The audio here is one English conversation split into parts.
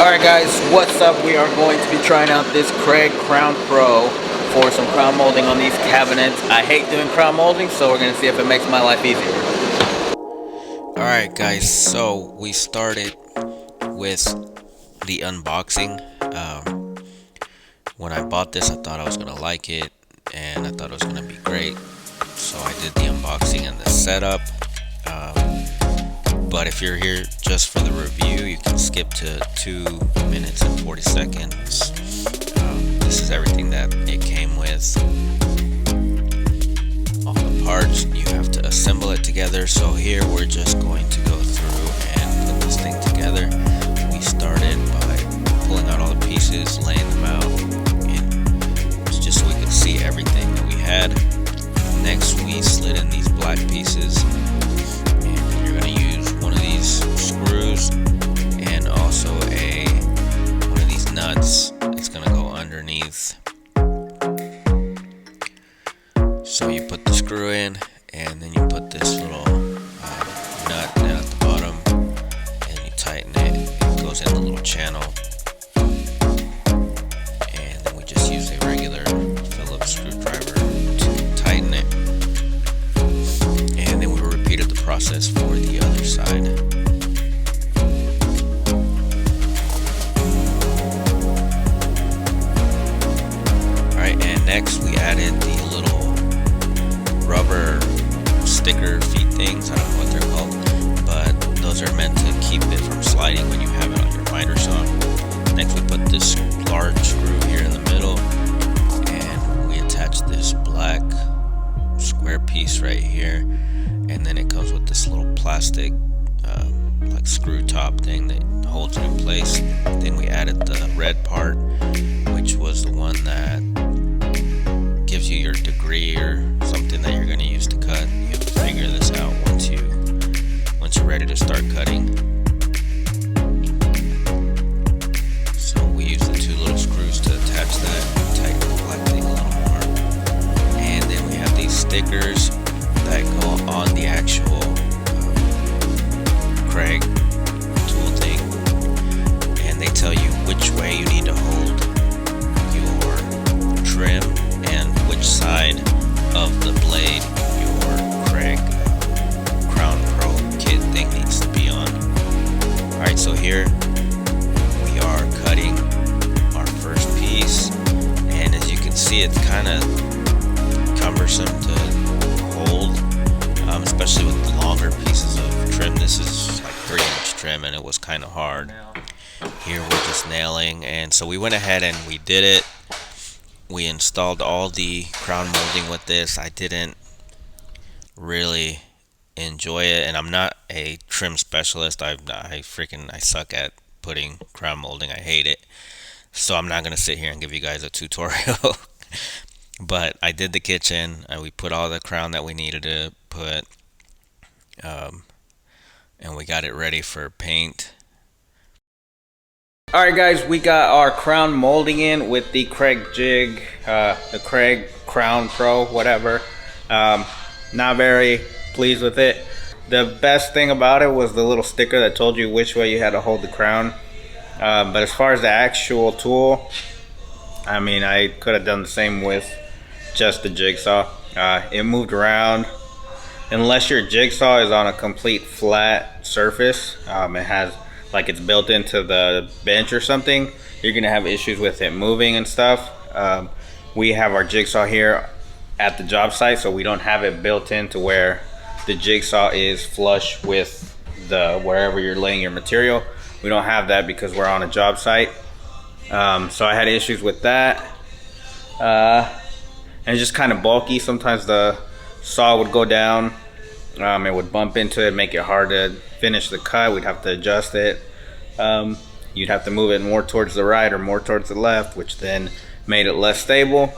Alright guys, what's up? We are going to be trying out this Kreg Crown Pro for some crown molding on these cabinets. I hate doing crown molding, so we're going to see if it makes my life easier. Alright guys, so we started with the unboxing. When I bought this, I thought I was going to like it, and I thought it was going to be great. So I did the unboxing and the setup. But if you're here just for the review, you can skip to 2 minutes and 40 seconds. This is everything that it came with. All the parts, you have to assemble it together. So here we're just going to go through and put this thing together. We started by pulling out all the pieces, laying them out, and just so we could see everything that we had. Next, we slid in these black pieces. Screws and also one of these nuts. It's gonna go underneath. So you put the screw in, and then you put this little nut down at the bottom, and you tighten it. It goes in the little channel, and then we just use a regular Phillips screwdriver to tighten it, and then we repeated the process for the other side. Next, we added the little rubber sticker feet things. I don't know what they're called, but those are meant to keep it from sliding when you have it on your miter saw. Next, we put this large screw here in the middle, and we attach this black square piece right here, and then it comes with this little plastic like screw top thing that holds it in place. Then we added the red part, which was the one that gives you your degree or something that you're going to use to cut. You have to figure this out once you're ready to start cutting. So we use the two little screws to attach that, tighten the black thing a little more. And then we have these stickers that go on the actual Kreg tool thing, and they tell you which way you need to hold your trim and which side of the blade your Kreg Crown Pro kit thing needs to be on. Alright, so here we are cutting our first piece, and as you can see, it's kind of cumbersome to hold, especially with the longer pieces of trim. This is like 3-inch trim, and it was kind of hard. Here we're just nailing, and so we went ahead and we did it. We installed all the crown molding with this. I didn't really enjoy it, and I'm not a trim specialist. I suck at putting crown molding. I hate it. So I'm not going to sit here and give you guys a tutorial. But I did the kitchen, and we put all the crown that we needed to put, and we got it ready for paint. Alright guys, we got our crown molding in with the Kreg jig, the Kreg Crown Pro, whatever. Not very pleased with it. The best thing about it was the little sticker that told you which way you had to hold the crown. But as far as the actual tool, I mean, I could have done the same with just the jigsaw. It moved around. Unless your jigsaw is on a complete flat surface, it has, like it's built into the bench or something, you're gonna have issues with it moving and stuff. We have our jigsaw here at the job site, so we don't have it built into where the jigsaw is flush with the wherever you're laying your material. We don't have that because we're on a job site. So I had issues with that, and it's just kind of bulky. Sometimes the saw would go down, it would bump into it, make it hard to finish the cut. We'd have to adjust it. You'd have to move it more towards the right or more towards the left, which then made it less stable.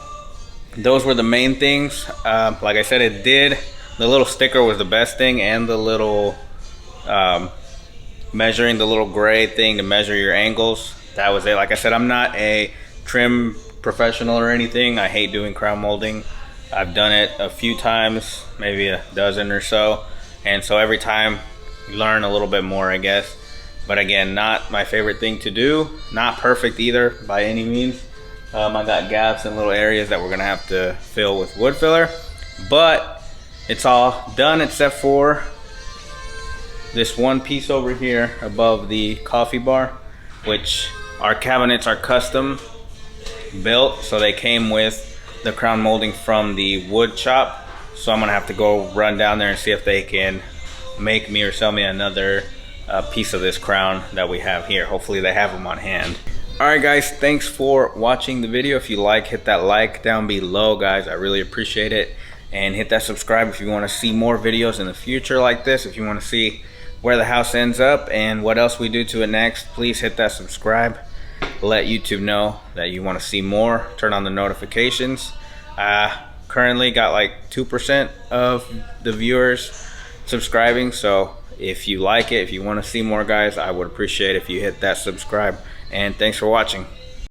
Those were the main things. Like I said, the little sticker was the best thing, and the little measuring, the little gray thing to measure your angles. That was it. Like I said, I'm not a trim professional or anything. I hate doing crown molding. I've done it a few times, maybe a dozen or so, and so every time you learn a little bit more, I guess. But again, not my favorite thing to do. Not perfect either by any means. I got gaps in little areas that we're gonna have to fill with wood filler, but it's all done except for this one piece over here above the coffee bar, which our cabinets are custom built, so they came with the crown molding from the wood shop. So I'm gonna have to go run down there and see if they can make me or sell me another piece of this crown that we have here. Hopefully they have them on hand. All right guys, thanks for watching the video. If you like, hit that like down below guys, I really appreciate it. And hit that subscribe if you want to see more videos in the future like this. If you want to see where the house ends up and what else we do to it next, please hit that subscribe. Let YouTube know that you want to see more. Turn on the notifications. Currently got like 2% of the viewers subscribing, so if you like it, if you want to see more guys, I would appreciate if you hit that subscribe. And thanks for watching.